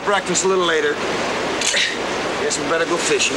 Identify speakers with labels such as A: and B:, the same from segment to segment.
A: breakfast a little later. Guess we better go fishing.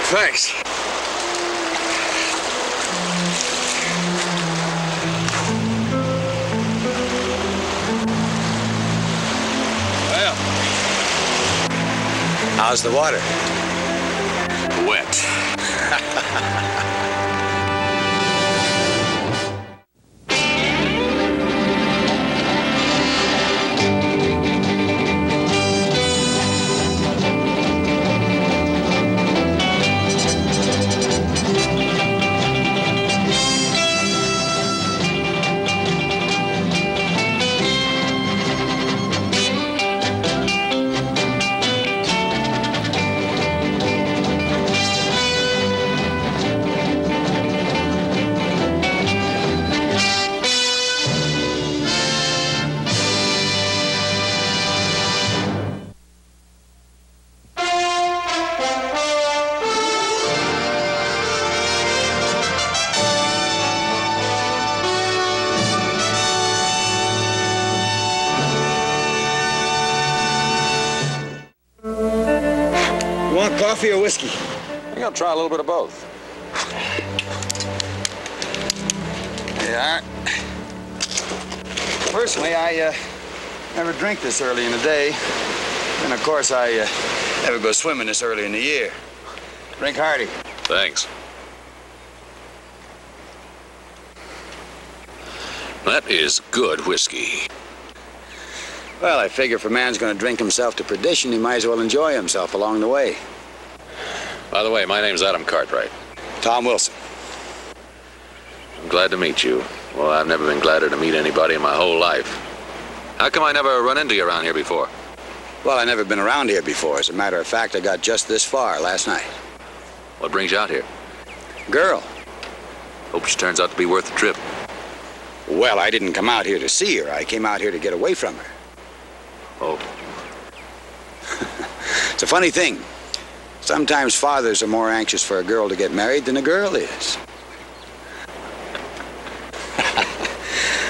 B: Thanks.
A: Well, how's the water?
B: Wet.
A: Coffee or whiskey?
B: I think I'll try a little bit of both.
A: Yeah. Personally, I never drink this early in the day. And of course, I never go swimming this early in the year. Drink hearty.
B: Thanks. That is good whiskey.
A: Well, I figure if a man's going to drink himself to perdition, he might as well enjoy himself along the way.
B: By the way, my name's Adam Cartwright.
A: Tom Wilson.
B: I'm glad to meet you. Well, I've never been gladder to meet anybody in my whole life. How come I never run into you around here before?
A: Well, I've never been around here before. As a matter of fact, I got just this far last night.
B: What brings you out here?
A: Girl.
B: Hope she turns out to be worth the trip.
A: Well, I didn't come out here to see her. I came out here to get away from her.
B: Oh.
A: It's a funny thing. Sometimes fathers are more anxious for a girl to get married than a girl is.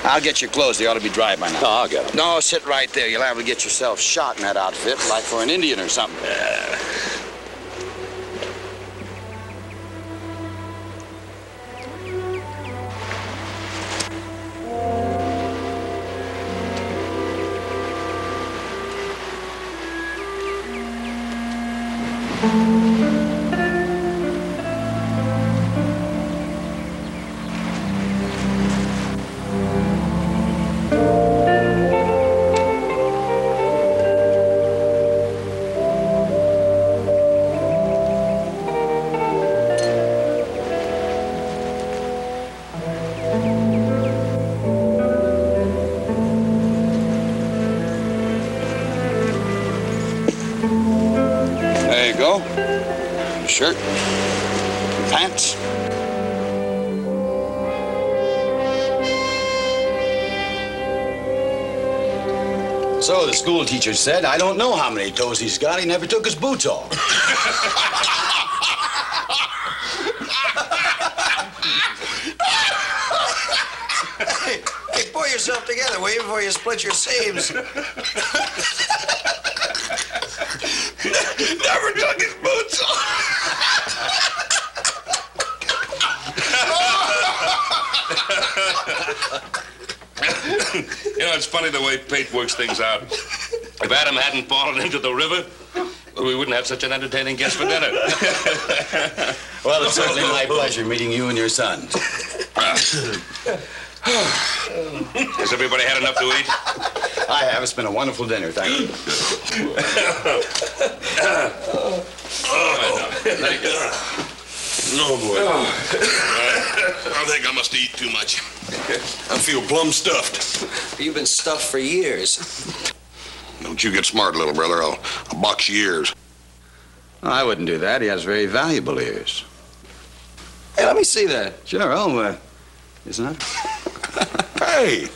A: I'll get your clothes. They ought to be dry by now.
B: No, I'll get them.
A: No, sit right there. You'll have to get yourself shot in that outfit, like for an Indian or something. pants. So the school teacher said, I don't know how many toes he's got. He never took his boots off.
C: Hey, pull yourself together, will you, before you split your seams?
D: Never took his boots off.
E: You know, it's funny the way Pate works things out. If Adam hadn't fallen into the river, well, we wouldn't have such an entertaining guest for dinner.
A: Well, it's certainly my pleasure meeting you and your son.
E: Has everybody had enough to eat?
A: I have. It's been a wonderful dinner, thank you.
E: Thank you.
D: Oh, boy. I think I must eat too much. I feel plumb stuffed.
C: You've been stuffed for years.
D: Don't you get smart, little brother. I'll box your ears.
A: I wouldn't do that. He has very valuable ears.
C: Hey, let me see that.
A: Sure. Oh, isn't it?
D: Hey!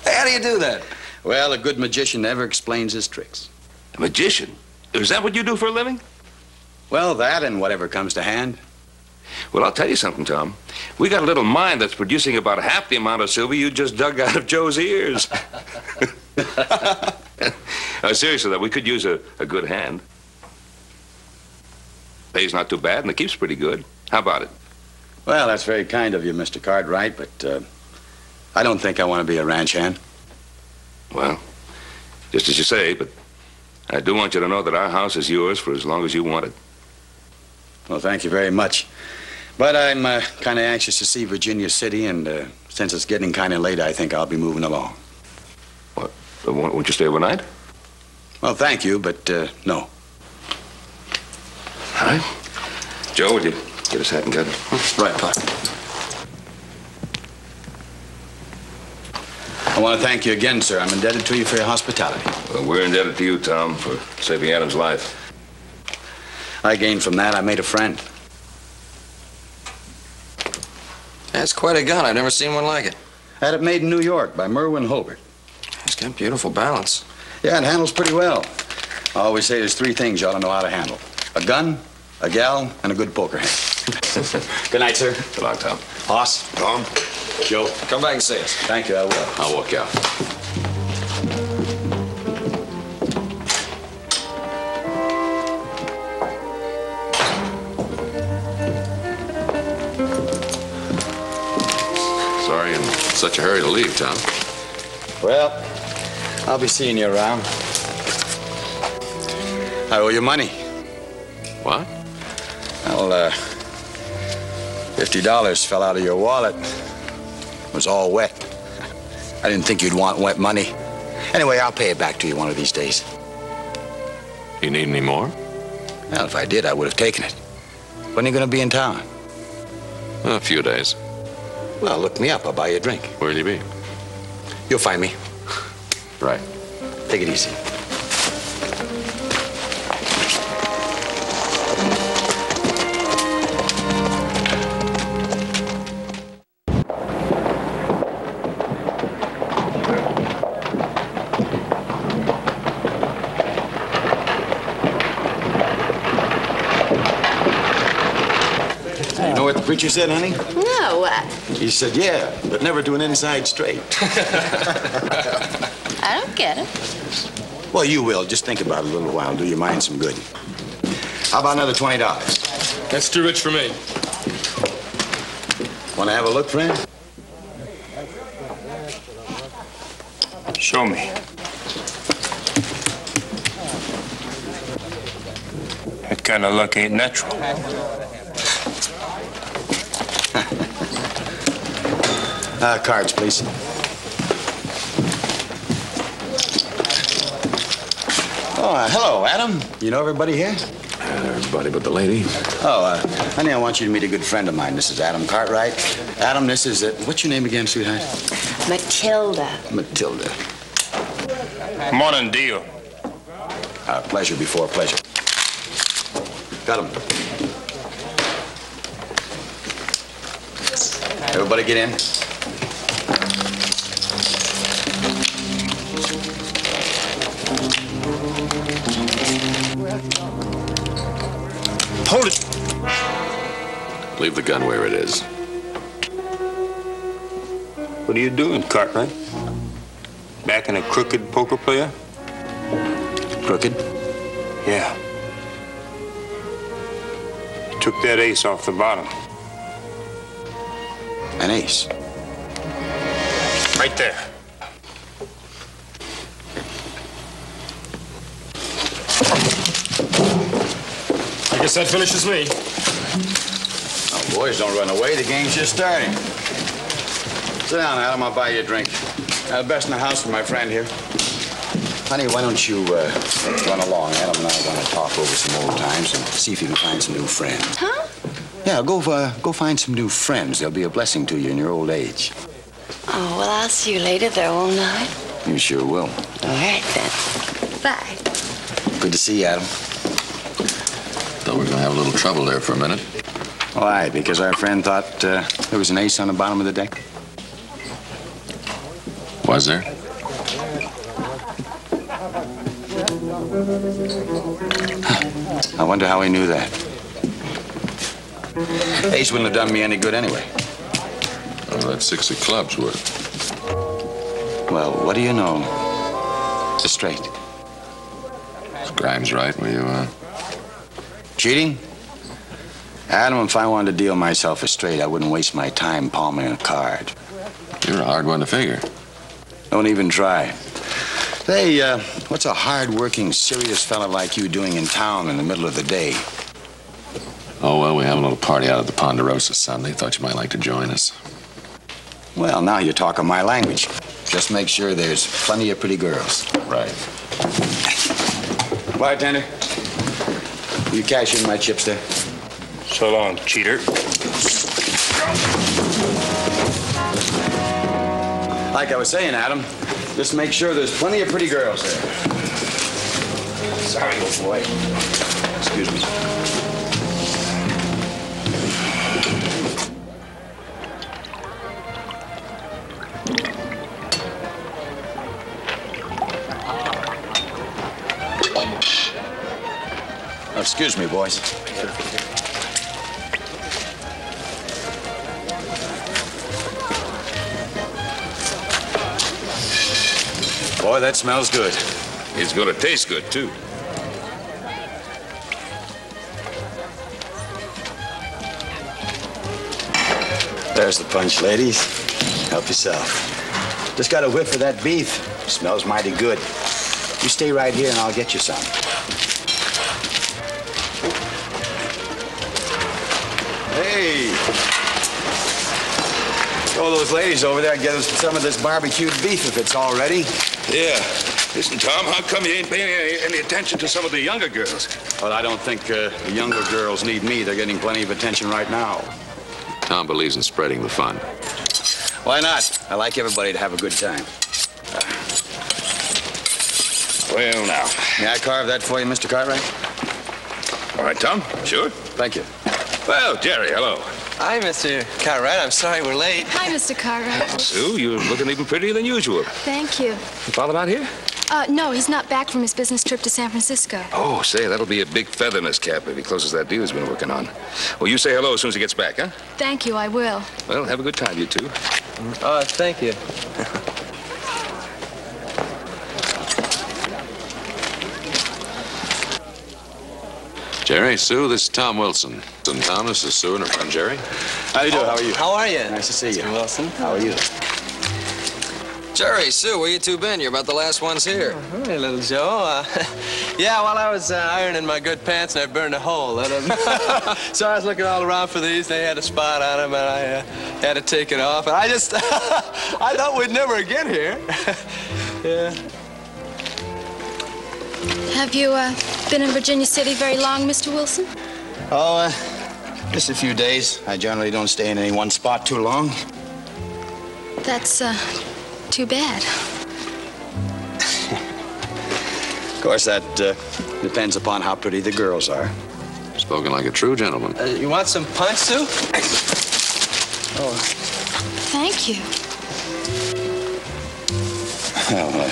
C: Hey, how do you do that?
A: Well, a good magician never explains his tricks.
E: A magician? Is that what you do for a living?
A: Well, that and whatever comes to hand.
E: Well, I'll tell you something, Tom. We got a little mine that's producing about half the amount of silver you just dug out of Joe's ears. Seriously, though, we could use a good hand. Pay's not too bad, and the keep's pretty good. How about it?
A: Well, that's very kind of you, Mr. Cartwright, but I don't think I want to be a ranch hand.
E: Well, just as you say, but I do want you to know that our house is yours for as long as you want it.
A: Well, thank you very much. But I'm kind of anxious to see Virginia City, and since it's getting kind of late, I think I'll be moving along.
E: What? Won't you stay overnight?
A: Well, thank you, but no.
E: All right. Joe, would you get us hat and gun?
C: Right, Pop.
A: I want to thank you again, sir. I'm indebted to you for your hospitality.
E: Well, we're indebted to you, Tom, for saving Adam's life.
A: I gained from that. I made a friend.
C: That's quite a gun. I've never seen one like it.
A: Had it made in New York by Merwin Hobart.
C: It's got beautiful balance.
A: Yeah, it handles pretty well. I always say there's three things you ought to know how to handle. A gun, a gal, and a good poker hand. Good night, sir.
E: Good luck, Tom.
A: Boss.
D: Tom?
A: Joe.
C: Come back and see us.
A: Thank you, I will.
E: I'll walk out. Sorry in such a hurry to leave, Tom.
A: Well, I'll be seeing you around. I owe you money.
E: What?
A: Well, $50 fell out of your wallet. It was all wet. I didn't think you'd want wet money. Anyway, I'll pay it back to you one of these days.
E: You need any more?
A: Well, if I did, I would have taken it. When are you going to be in town?
E: A few days.
A: Well, look me up. I'll buy you a drink.
E: Where'll you be?
A: You'll find me.
E: Right.
A: Take it easy. You know what the preacher said, honey?
F: No, what?
A: He said, yeah, but never to an inside straight.
F: I don't get it.
A: Well, you will. Just think about it a little while. Do your mind some good. How about another $20?
G: That's too rich for me.
A: Want to have a look, friend?
G: Show me. That kind of luck ain't natural.
A: Cards, please. Oh, hello, Adam. You know everybody here?
B: Everybody but the lady.
A: Oh, honey, I want you to meet a good friend of mine. This is Adam Cartwright. Adam, this is, what's your name again, sweetheart?
F: Matilda.
A: Matilda.
G: Morning, deal.
A: Pleasure before pleasure. Got him. Everybody get in.
G: Hold it.
B: Leave the gun where it is.
G: What are you doing, Cartwright? Backing a crooked poker player?
A: Crooked?
G: Yeah. You took that ace off the bottom.
A: An ace.
G: Right there.
E: I guess that finishes me.
A: Oh, boys, don't run away. The game's just starting. Sit down, Adam. I'll buy you a drink. Best in the house for my friend here. Honey, why don't you run along? Adam and I are going to talk over some old times and see if you can find some new friends.
F: Huh?
A: Yeah, go find some new friends. They'll be a blessing to you in your old age.
F: Oh, well, I'll see you later, though, won't I?
A: You sure will.
F: All right, then. Bye.
A: Good to see you, Adam.
B: Thought we were gonna have a little trouble there for a minute.
A: Why? Because our friend thought there was an ace on the bottom of the deck?
B: Was there?
A: I wonder how he knew that. Ace wouldn't have done me any good anyway.
B: Oh, that's 6 of clubs worth.
A: Well, what do you know? It's straight.
B: Is Grimes right? Were you,
A: Cheating? Adam, if I wanted to deal myself a straight, I wouldn't waste my time palming a card.
B: You're a hard one to figure.
A: Don't even try. Hey, what's a hard-working, serious fella like you doing in town in the middle of the day?
B: Oh, well, we have a little party out at the Ponderosa Sunday. Thought you might like to join us.
A: Well, now you're talking my language. Just make sure there's plenty of pretty girls.
B: Right.
A: Bartender, will you cash in my chips there?
G: So long, cheater.
A: Like I was saying, Adam, just make sure there's plenty of pretty girls there. Sorry, old boy. Excuse me. Oh, excuse me, boys. Boy, that smells good.
E: It's gonna taste good, too.
A: There's the punch, ladies. Help yourself. Just got a whiff of that beef. Smells mighty good. You stay right here and I'll get you some. Hey. Show those ladies over there and get us some of this barbecued beef if it's all ready.
E: Yeah. Listen, Tom, how come you ain't paying any attention to some of the younger girls?
A: Well, I don't think the younger girls need me. They're getting plenty of attention right now.
B: Tom believes in spreading the fun.
A: Why not? I like everybody to have a good time.
E: Well, now.
A: May I carve that for you, Mr. Cartwright?
E: All right, Tom. Sure.
A: Thank you.
E: Well, Jerry, hello.
C: Hi, Mr. Cartwright. I'm sorry we're late.
F: Hi, Mr. Cartwright.
E: Sue, you're looking even prettier than usual.
F: Thank you.
E: You Father out here?
F: No, he's not back from his business trip to San Francisco.
E: Oh, say, that'll be a big feather in his cap if he closes that deal he's been working on. Well, you say hello as soon as he gets back, huh?
F: Thank you, I will.
E: Well, have a good time, you two.
C: Thank you.
B: Jerry, Sue, this is Tom Wilson. And Tom, this is Sue and her friend Jerry.
A: How do you do? How are you?
C: How are you?
A: Nice to see you.
C: Mr. Wilson.
A: How are you?
C: Jerry, Sue, where you two been? You're about the last ones here. Hey, little Joe. Yeah, while I was ironing my good pants, and I burned a hole in them. So I was looking all around for these. They had a spot on them, and I had to take it off. And I just, I thought we'd never get here. Yeah.
F: Have you been in Virginia City very long, Mr. Wilson?
A: Oh, just a few days. I generally don't stay in any one spot too long.
F: That's too bad.
A: Of course, that depends upon how pretty the girls are.
B: Spoken like a true gentleman.
C: You want some punch, Sue?
A: Oh,
F: thank you.
A: Well,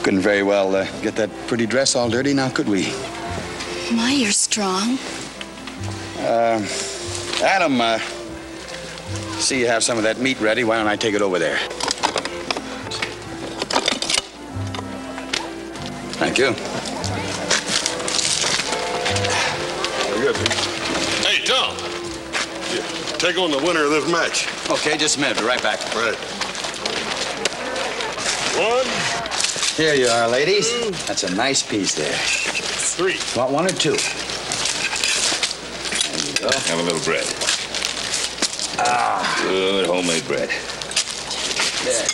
A: couldn't very well get that pretty dress all dirty now, could we?
F: My, you're strong.
A: Adam, see you have some of that meat ready. Why don't I take it over there? Thank you.
D: Very good. Hey, Tom. Take on the winner of this match.
A: Okay, just a minute. Be right back.
D: Right. One.
A: Here you are, ladies. That's a nice piece there.
D: 3.
A: Want one or two? There you go.
E: Have a little bread.
A: Ah.
E: Good homemade bread.
A: There.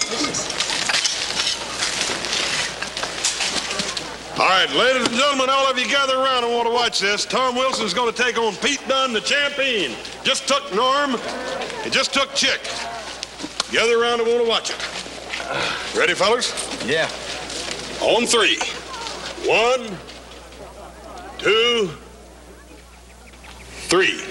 D: All right, ladies and gentlemen, all of you gather around and want to watch this. Tom Wilson's going to take on Pete Dunne, the champion. Just took Norm. He just took Chick. Gather around and want to watch it. Ready, fellas?
A: Yeah.
D: On 3. 1, 2, 3.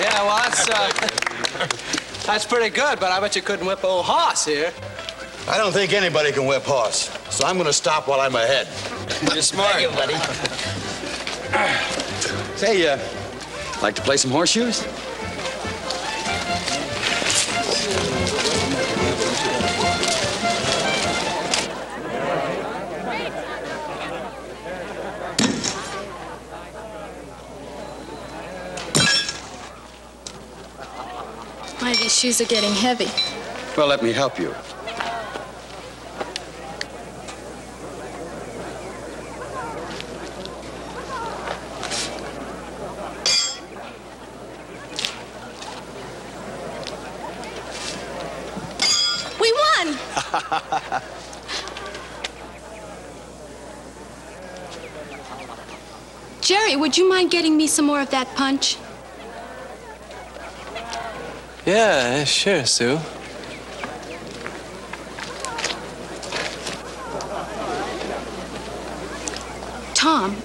C: Yeah, well, that's pretty good, but I bet you couldn't whip old Hoss here.
A: I don't think anybody can whip Hoss, so I'm going to stop while I'm ahead.
C: You're smart.
A: Thank you, buddy. Say, like to play some horseshoes?
F: My, these shoes are getting heavy.
A: Well, let me help you.
F: We won! Jerry, would you mind getting me some more of that punch?
C: Yeah, sure, Sue.
F: Tom,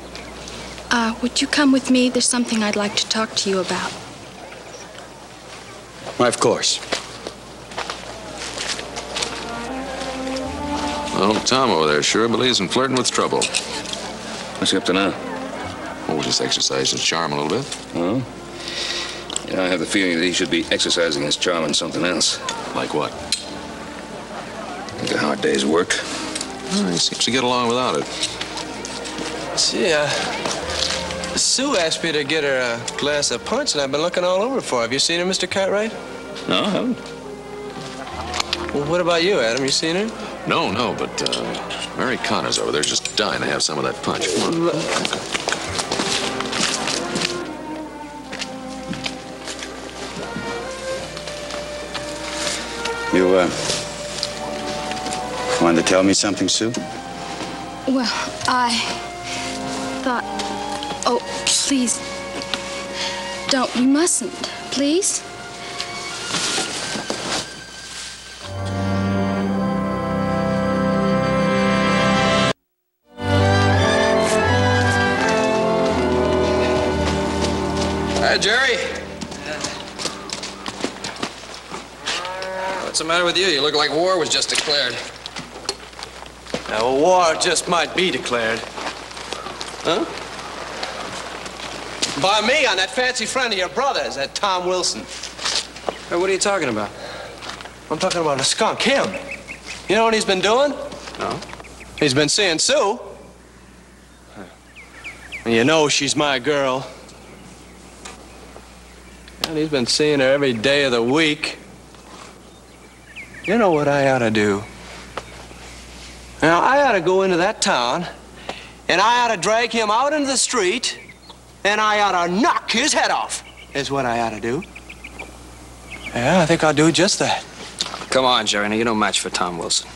F: would you come with me? There's something I'd like to talk to you about.
A: Why, of course.
B: Well, Tom over there sure believes in flirting with trouble.
E: What's he up to now?
B: Oh, just exercise his charm a little bit.
E: Oh? Yeah, I have the feeling that he should be exercising his charm on something else.
B: Like what?
E: Like a hard day's work.
B: Oh, he seems to get along without it.
C: See, Sue asked me to get her a glass of punch, and I've been looking all over for her. Have you seen her, Mr. Cartwright?
E: No, I haven't.
C: Well, what about you, Adam? You seen her?
B: No, but Mary Connor's over there just dying to have some of that punch. Come on.
A: You, wanted to tell me something, Sue?
F: Well, I thought... Oh, please. Don't. You mustn't. Please?
C: Hi, Jerry. What's the matter with you? You look like war was just declared. Now, war just might be declared. Huh? By me, on that fancy friend of your brother's, that Tom Wilson. Hey, what are you talking about? I'm talking about a skunk, him. You know what he's been doing? No. He's been seeing Sue. And you know she's my girl. And he's been seeing her every day of the week. You know what I ought to do? Now, I ought to go into that town, and I ought to drag him out into the street, and I ought to knock his head off, is what I ought to do. Yeah, I think I'll do just that.
H: Come on, Jerry. Now, you're no match for Tom Wilson.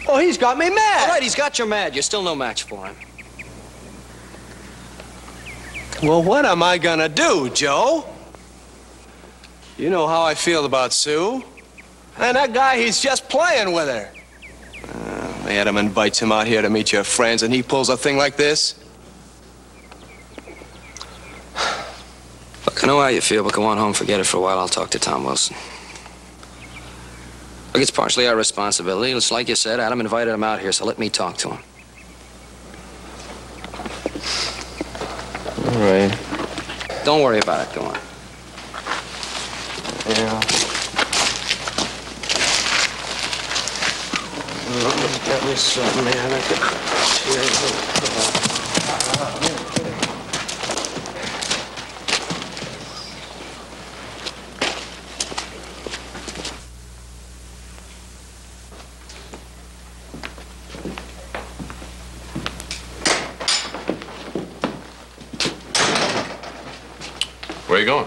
C: Oh, he's got me mad.
H: All right, he's got you mad. You're still no match for him.
C: Well, what am I gonna do, Joe? You know how I feel about Sue. And that guy, he's just playing with her. Adam invites him out here to meet your friends, and he pulls a thing like this.
H: Look, I know how you feel, but go on home, forget it for a while. I'll talk to Tom Wilson. Look, it's partially our responsibility. It's like you said, Adam invited him out here, so let me talk to him.
C: All right.
H: Don't worry about it. Go on.
C: Yeah. Got me something, man. I could tear it
B: Where are you going?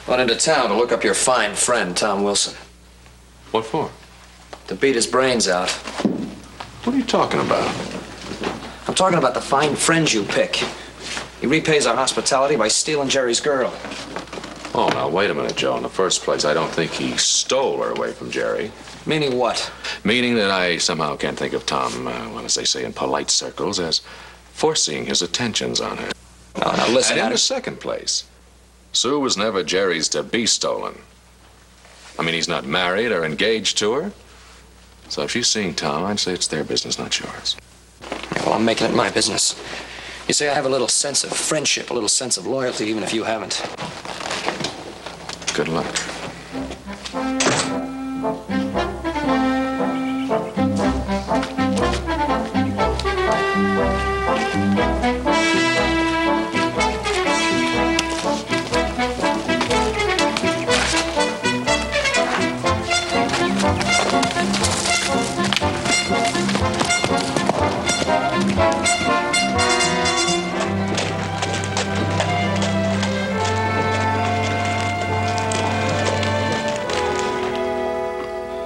H: Went into town to look up your fine friend, Tom Wilson.
B: What for?
H: To beat his brains out.
B: What are you talking about?
H: I'm talking about the fine friend you pick. He repays our hospitality by stealing Jerry's girl.
B: Oh, now, wait a minute, Joe. In the first place, I don't think he stole her away from Jerry.
H: Meaning what?
B: Meaning that I somehow can't think of Tom, well, as they say in polite circles, as forcing his attentions on her.
H: Oh, now listen,
B: And in the second place, Sue was never Jerry's to be stolen. I mean, he's not married or engaged to her. So if she's seeing Tom, I'd say it's their business, not yours.
H: Yeah, well, I'm making it my business. You see, I have a little sense of friendship, a little sense of loyalty, even if you haven't.
B: Good luck.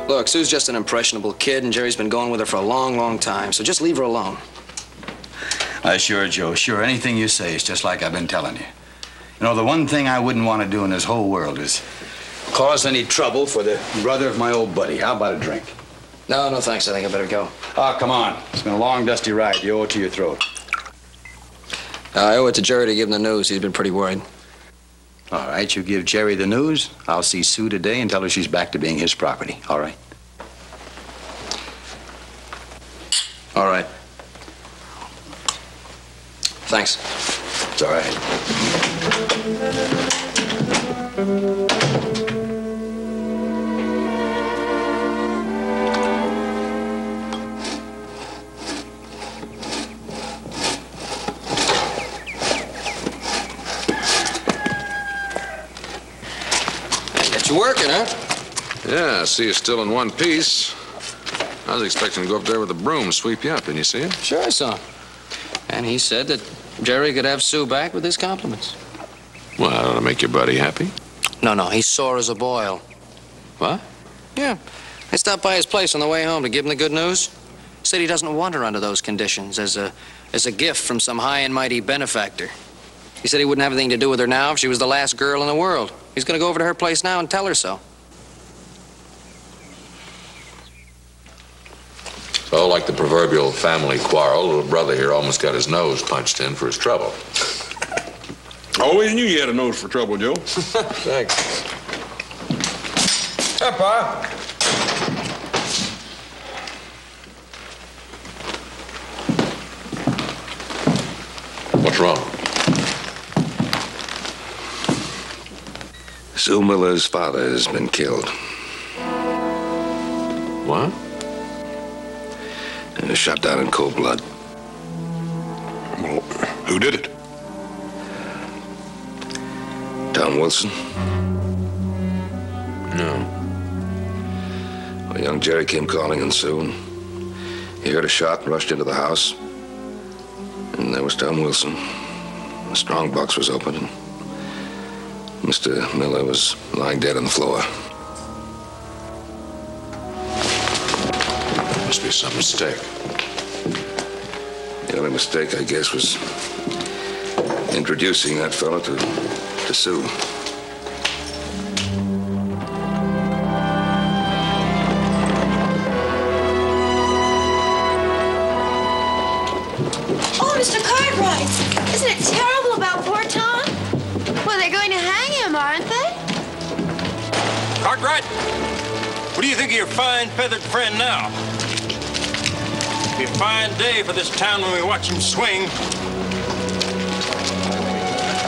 H: Look, Sue's just an impressionable kid, and Jerry's been going with her for a long, long time, so just leave her alone.
A: Sure, Joe. Sure, anything you say is just like I've been telling you. You know, the one thing I wouldn't want to do in this whole world is cause any trouble for the brother of my old buddy. How about a drink?
H: No, no thanks. I think I better go.
A: Oh, come on. It's been a long, dusty ride. You owe it to your throat.
H: I owe it to Jerry to give him the news. He's been pretty worried.
A: All right, you give Jerry the news. I'll see Sue today and tell her she's back to being his property. All right?
H: All right. Thanks.
A: It's all right.
H: Get you working, huh?
B: Yeah, I see you still in one piece. I was expecting to go up there with a broom, sweep you up. Didn't you see him?
H: Sure I saw him. And he said that Jerry could have Sue back with his compliments.
B: Well, that ought to make your buddy happy.
H: No, he's sore as a boil.
B: What?
H: Yeah. I stopped by his place on the way home to give him the good news. Said he doesn't want her under those conditions as a gift from some high and mighty benefactor. He said he wouldn't have anything to do with her now if she was the last girl in the world. He's going to go over to her place now and tell her so.
B: So, like the proverbial family quarrel, little brother here almost got his nose punched in for his trouble.
D: I always knew you had a nose for trouble, Joe.
B: Thanks.
D: Hey, Pa.
B: What's wrong?
I: Sue Miller's father has been killed.
B: What?
I: Shot down in cold blood.
D: Well, who did it?
I: Tom Wilson.
B: No.
I: Well, young Jerry came calling in soon. He heard a shot and rushed into the house. And there was Tom Wilson. The strong box was open, and Mr. Miller was lying dead on the floor.
B: Must be some mistake.
I: The only mistake, I guess, was introducing that fellow to Sue.
J: Oh, Mr. Cartwright, isn't it terrible about poor Tom? Well, they're going to hang him, aren't they?
G: Cartwright, what do you think of your fine feathered friend now? It'll be a fine day for this town when we watch him swing.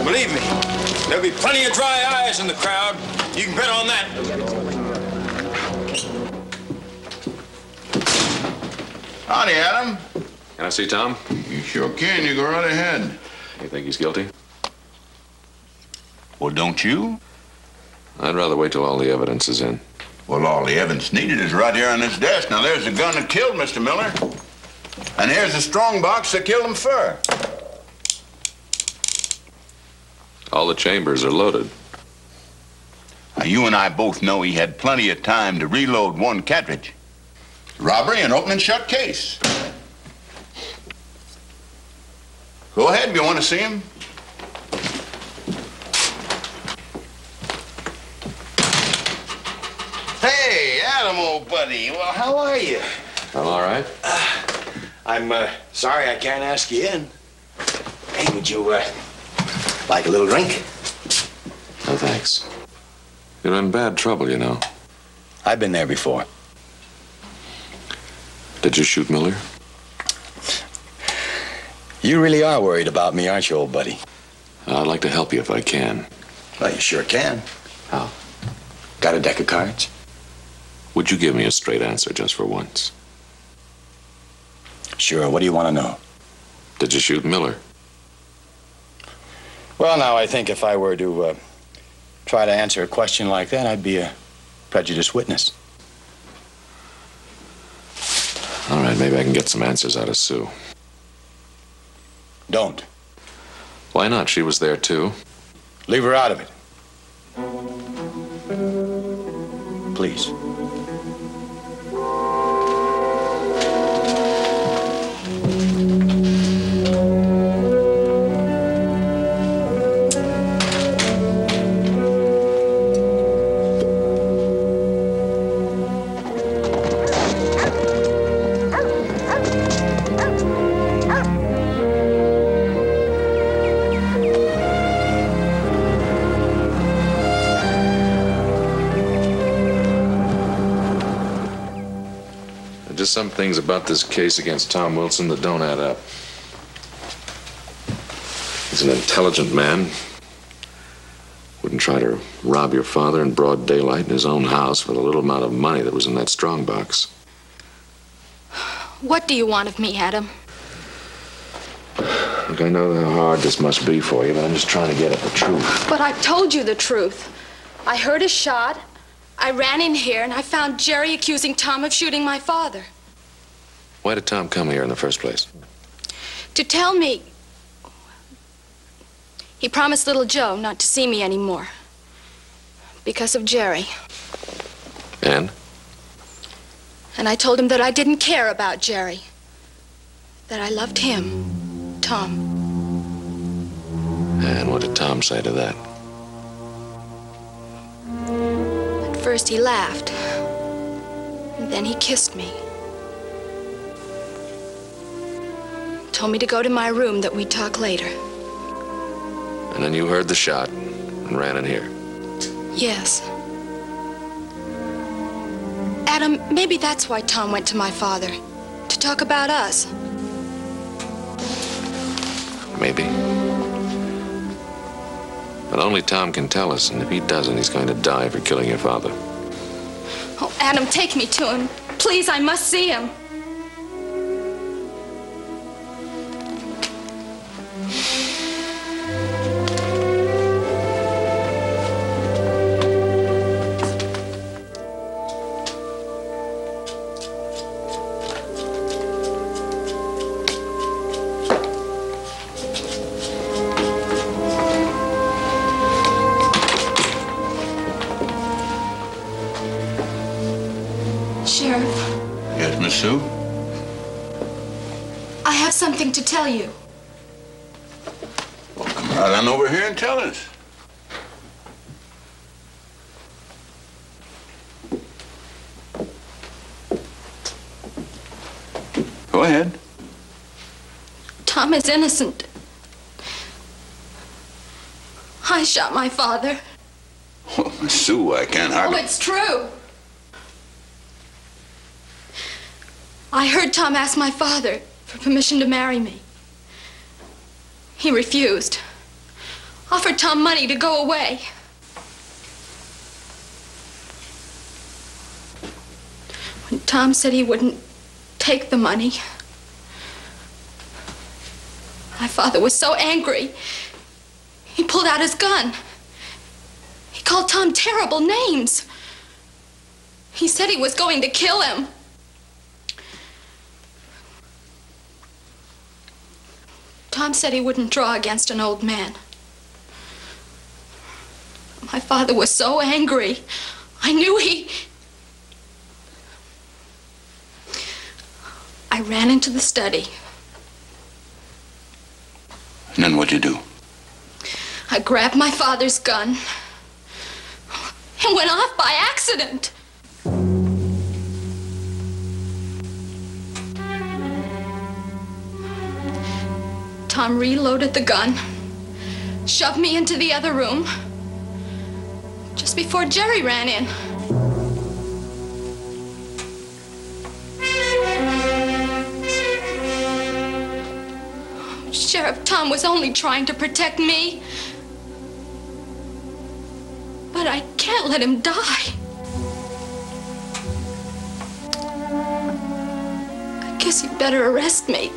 G: Believe me, there'll be plenty of dry eyes in the crowd. You can bet on that.
A: Howdy, Adam.
B: Can I see Tom?
A: You sure can. You go right ahead.
B: You think he's guilty?
A: Well, don't you?
B: I'd rather wait till all the evidence is in.
A: Well, all the evidence needed is right here on this desk. Now, there's the gun that killed Mr. Miller. And here's the strong box that killed him fur.
B: All the chambers are loaded.
A: Now, you and I both know he had plenty of time to reload one cartridge. Robbery and open and shut case. Go ahead if you want to see him. Hey, Adam, old buddy. Well, how are you?
B: I'm all right.
K: I'm sorry I can't ask you in. Hey, would you like a little drink?
B: No, thanks. You're in bad trouble, you know.
K: I've been there before.
B: Did you shoot Miller?
K: You really are worried about me, aren't you, old buddy?
B: I'd like to help you if I can.
K: Well, you sure can.
B: How?
K: Got a deck of cards?
B: Would you give me a straight answer just for once?
K: Sure. What do you want to know?
B: Did you shoot Miller?
K: Well, now, I think if I were to try to answer a question like that, I'd be a prejudiced witness.
B: All right, maybe I can get some answers out of Sue.
K: Don't.
B: Why not? She was there, too.
K: Leave her out of it. Please.
B: Just some things about this case against Tom Wilson that don't add up. He's an intelligent man. Wouldn't try to rob your father in broad daylight in his own house for the little amount of money that was in that strong box.
F: What do you want of me, Adam?
B: Look, I know how hard this must be for you, but I'm just trying to get at the truth.
F: But I told you the truth. I heard a shot. I ran in here and I found Jerry accusing Tom of shooting my father.
B: Why did Tom come here in the first place?
F: To tell me... He promised little Joe not to see me anymore. Because of Jerry.
B: And?
F: And I told him that I didn't care about Jerry. That I loved him, Tom.
B: And what did Tom say to that?
F: First he laughed, and then he kissed me. Told me to go to my room, that we'd talk later.
B: And then you heard the shot and ran in here.
F: Yes. Adam, maybe that's why Tom went to my father, to talk about us.
B: Maybe. But only Tom can tell us, and if he doesn't, he's going to die for killing your father.
F: Oh, Adam, take me to him. Please, I must see him.
A: Sue?
F: I have something to tell you.
A: Well, come right on over here and tell us. Go ahead.
F: Tom is innocent. I shot my father.
A: Well, Miss Sue, I can't
F: Oh,
A: hardly...
F: it's true. I heard Tom ask my father for permission to marry me. He refused. Offered Tom money to go away. When Tom said he wouldn't take the money, my father was so angry, he pulled out his gun. He called Tom terrible names. He said he was going to kill him. Tom said he wouldn't draw against an old man. My father was so angry. I knew he... I ran into the study.
A: And then what'd you do?
F: I grabbed my father's gun and went off by accident. Tom reloaded the gun, shoved me into the other room just before Jerry ran in. Sheriff Tom was only trying to protect me. But I can't let him die. I guess you'd better arrest me.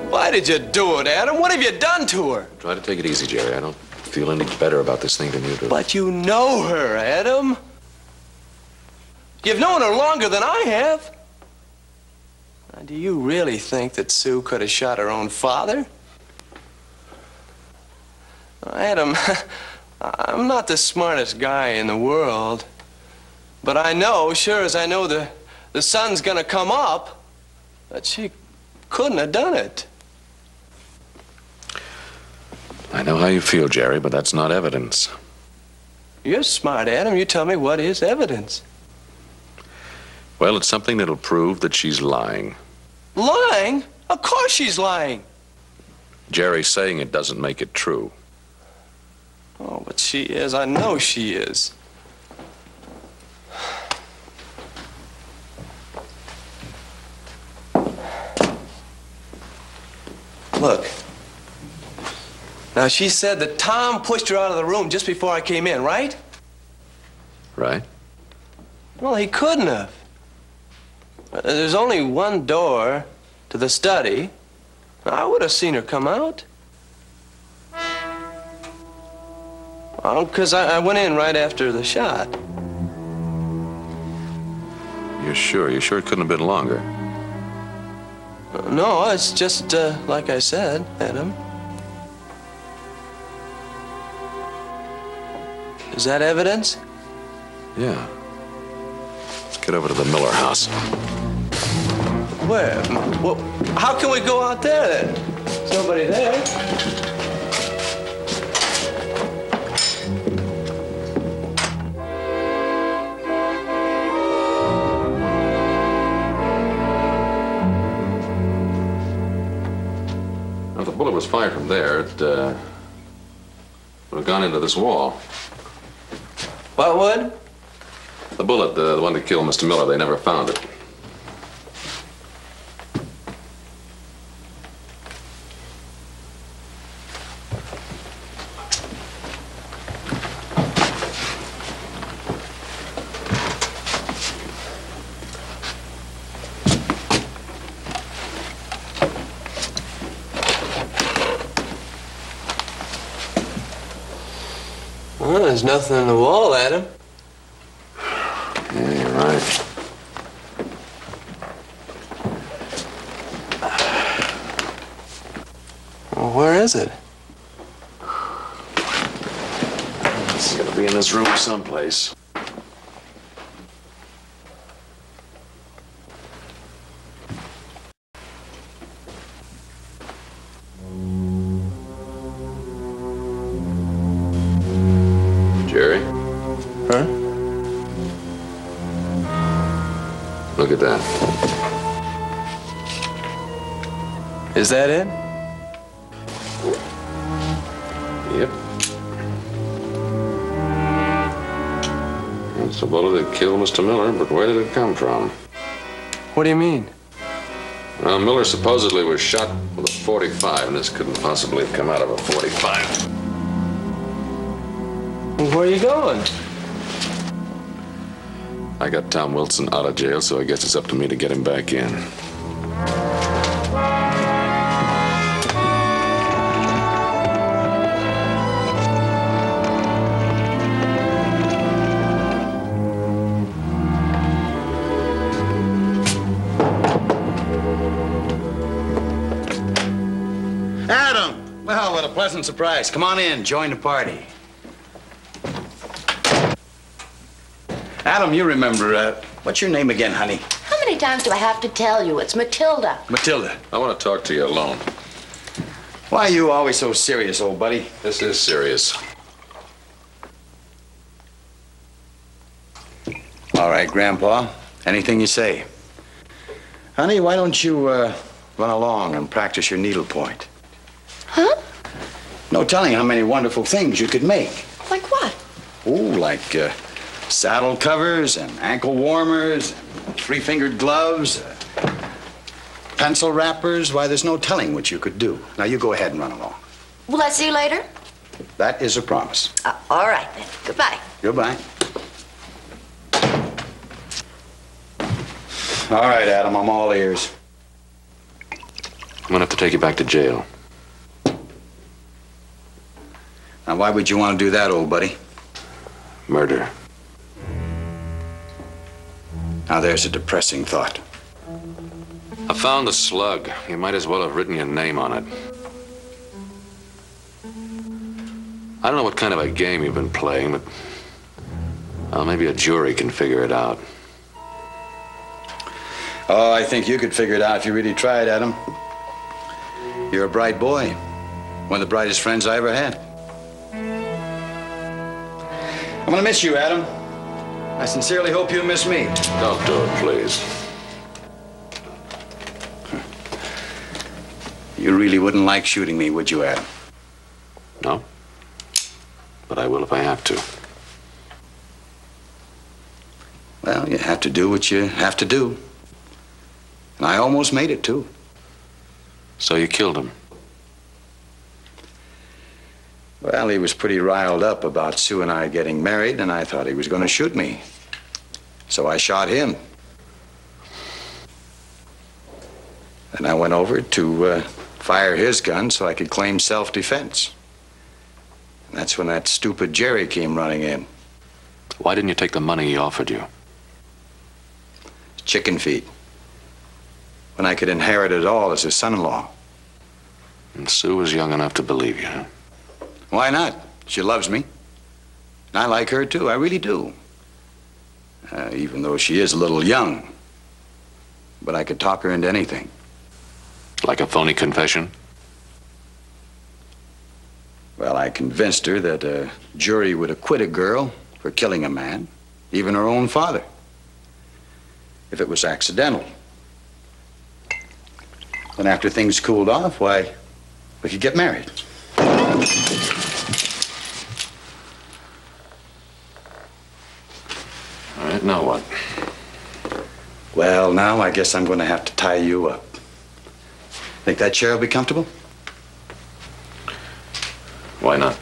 C: Why did you do it, Adam? What have you done to her?
B: Try to take it easy, Jerry. I don't feel any better about this thing than you do.
C: But you know her, Adam. You've known her longer than I have. Now, do you really think that Sue could have shot her own father? Adam, I'm not the smartest guy in the world. But I know, sure as I know the sun's gonna come up, that she couldn't have done it.
B: I know how you feel, Jerry, but that's not evidence.
C: You're smart, Adam. You tell me what is evidence.
B: Well, it's something that'll prove that she's lying.
C: Lying? Of course she's lying.
B: Jerry, saying it doesn't make it true.
C: Oh, but she is. I know she is. Look. Now, she said that Tom pushed her out of the room just before I came in, right?
B: Right?
C: Well, he couldn't have. There's only one door to the study. I would have seen her come out. Well, because I went in right after the shot.
B: You're sure? You're sure it couldn't have been longer?
C: No, it's just like I said, Adam. Is that evidence?
B: Yeah. Let's get over to the Miller house.
C: Where? Well, how can we go out there then? There's nobody there.
B: Now, if the bullet was fired from there, it would have gone into this wall.
C: What would?
B: The bullet, the one that killed Mr. Miller, they never found it.
C: Well, there's nothing in the wall, Adam.
B: Right.
C: Well, where is it?
B: It's gotta be in this room someplace. Jerry?
C: Huh?
B: Look at that.
C: Is that it?
B: Yep. It's the bullet that killed Mr. Miller, but where did it come from?
C: What do you mean?
B: Well, Miller supposedly was shot with a .45, and this couldn't possibly have come out of a .45.
C: Well, where are you going?
B: I got Tom Wilson out of jail, so I guess it's up to me to get him back in.
A: Adam! Well, what a pleasant surprise. Come on in, join the party. Adam, you remember, what's your name again, honey?
L: How many times do I have to tell you? It's Matilda.
A: Matilda.
B: I want to talk to you alone.
A: Why are you always so serious, old buddy?
B: This is serious.
A: All right, Grandpa. Anything you say. Honey, why don't you, run along and practice your needlepoint?
L: Huh?
A: No telling how many wonderful things you could make.
L: Like what?
A: Oh, like, saddle covers and ankle warmers, and three-fingered gloves, pencil wrappers. Why, there's no telling what you could do. Now, you go ahead and run along.
L: Will I see you later?
A: That is a promise.
L: All right, then. Goodbye.
A: Goodbye. All right, Adam, I'm all ears.
B: I'm gonna have to take you back to jail.
A: Now, why would you want to do that, old buddy?
B: Murder.
A: Now, there's a depressing thought.
B: I found the slug. You might as well have written your name on it. I don't know what kind of a game you've been playing, but well, maybe a jury can figure it out.
A: Oh, I think you could figure it out if you really tried, Adam. You're a bright boy. One of the brightest friends I ever had. I'm gonna miss you, Adam. I sincerely hope you miss me.
B: Don't do it, please.
A: You really wouldn't like shooting me, would you, Adam?
B: No. But I will if I have to.
A: Well, you have to do what you have to do. And I almost made it, too.
B: So you killed him?
A: Well, he was pretty riled up about Sue and I getting married, and I thought he was going to shoot me. So I shot him. And I went over to fire his gun so I could claim self-defense. And that's when that stupid Jerry came running in.
B: Why didn't you take the money he offered you?
A: Chicken feed. When I could inherit it all as his son-in-law.
B: And Sue was young enough to believe you, huh?
A: Why not? She loves me. And I like her, too. I really do. Even though she is a little young. But I could talk her into anything.
B: Like a phony confession?
A: Well, I convinced her that a jury would acquit a girl for killing a man, even her own father, if it was accidental. Then after things cooled off, why, we could get married.
B: All right, now what?
A: Well, now I guess I'm going to have to tie you up. Think that chair will be comfortable?
B: Why not?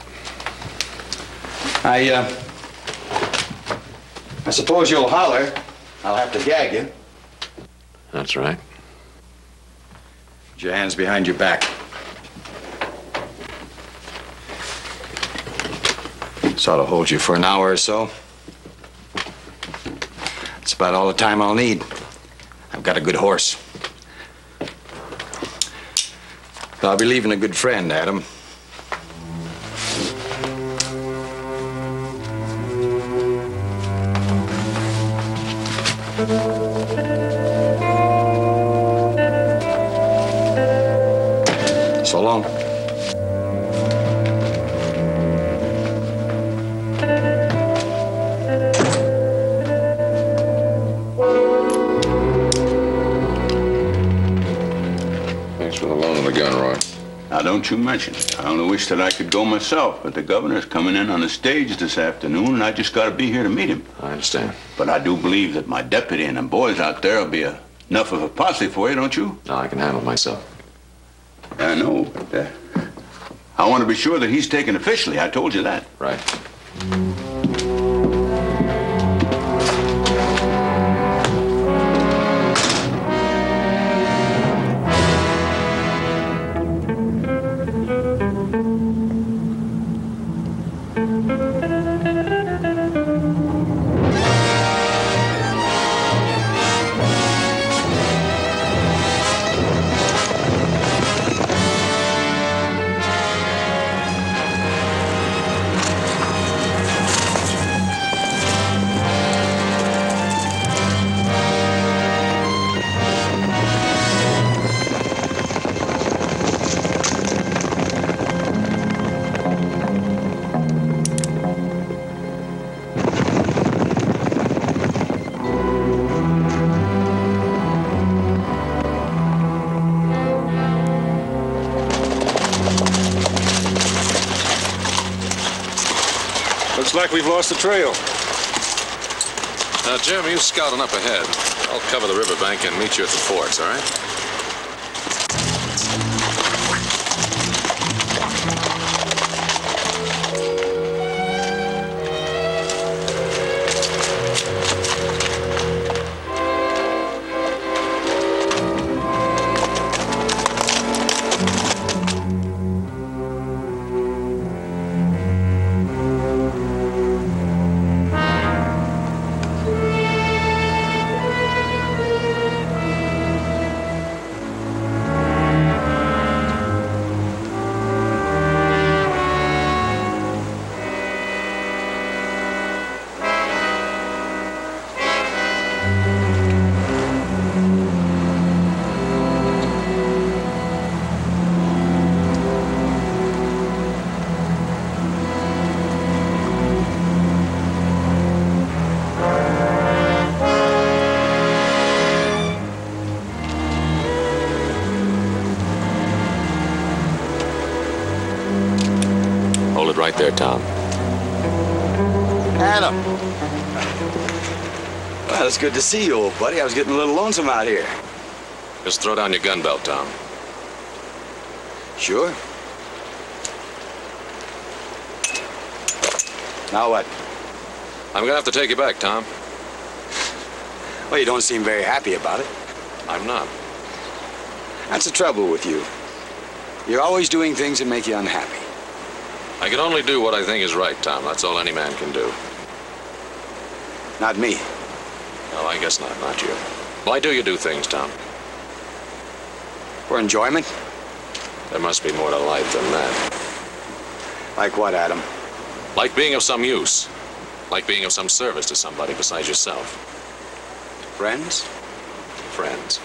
A: I suppose you'll holler. I'll have to gag you.
B: That's right.
A: Put your hands behind your back. This ought to hold you for an hour or so. That's about all the time I'll need. I've got a good horse. I'll be leaving a good friend, Adam. So long.
B: Thanks for the loan of the gun, Roy.
M: Now, don't you mention it. I only wish that I could go myself, but the governor's coming in on the stage this afternoon, and I just got to be here to meet him.
B: I understand.
M: But I do believe that my deputy and them boys out there will be enough of a posse for you, don't you?
B: No, I can handle it myself.
M: I know, but I want to be sure that he's taken officially. I told you that.
B: Right.
G: Looks like we've lost the trail.
B: Now, Jim, you scouting up ahead. I'll cover the riverbank and meet you at the forks, all right? Right there, Tom.
A: Adam. Well, it's good to see you, old buddy. I was getting a little lonesome out here.
B: Just throw down your gun belt, Tom.
A: Sure. Now what?
B: I'm gonna have to take you back, Tom.
A: Well, you don't seem very happy about it.
B: I'm not.
A: That's the trouble with you. You're always doing things that make you unhappy.
B: I can only do what I think is right, Tom. That's all any man can do.
A: Not me.
B: No, I guess not you. Why do you do things, Tom?
A: For enjoyment?
B: There must be more to life than that.
A: Like what, Adam?
B: Like being of some use. Like being of some service to somebody besides yourself.
A: Friends?
B: Friends.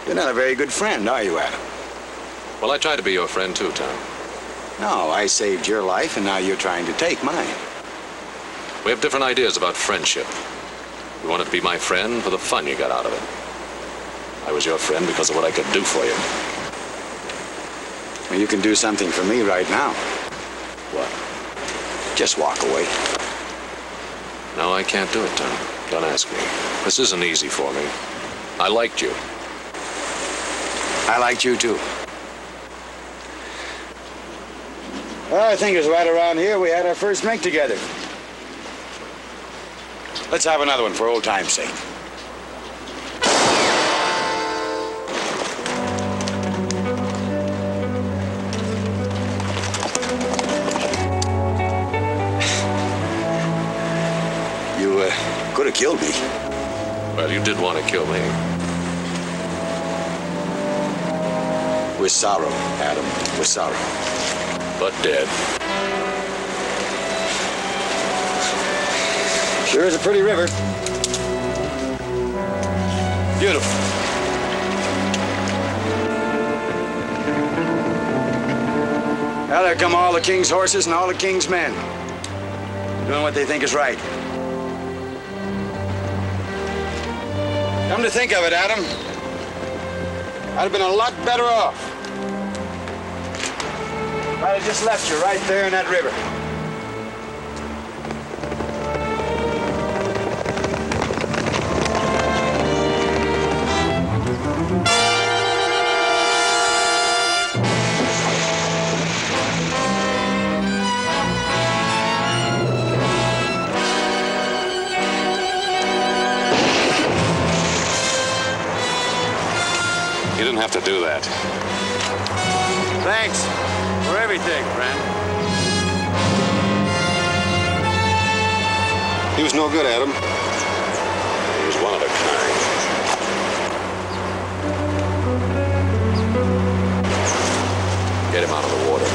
A: You're not a very good friend, are you, Adam?
B: Well, I try to be your friend too, Tom.
A: No, I saved your life, and now you're trying to take mine.
B: We have different ideas about friendship. You wanted to be my friend for the fun you got out of it. I was your friend because of what I could do for you.
A: Well, you can do something for me right now.
B: What?
A: Just walk away.
B: No, I can't do it, Tom. Don't ask me. This isn't easy for me. I liked you.
A: I liked you, too. Well, I think it was right around here we had our first drink together. Let's have another one for old time's sake. You killed me.
B: Well, you did want to kill me.
A: With sorrow, Adam. With sorrow.
B: But dead.
A: Sure is a pretty river. Beautiful. Now there come all the king's horses and all the king's men. Doing what they think is right. Come to think of it, Adam, I'd have been a lot better off if I'd have just left you right there in that river.
B: You didn't have to do that.
A: Thanks for everything, friend.
D: He was no good, Adam.
B: He was one of a kind. Get him out of the water.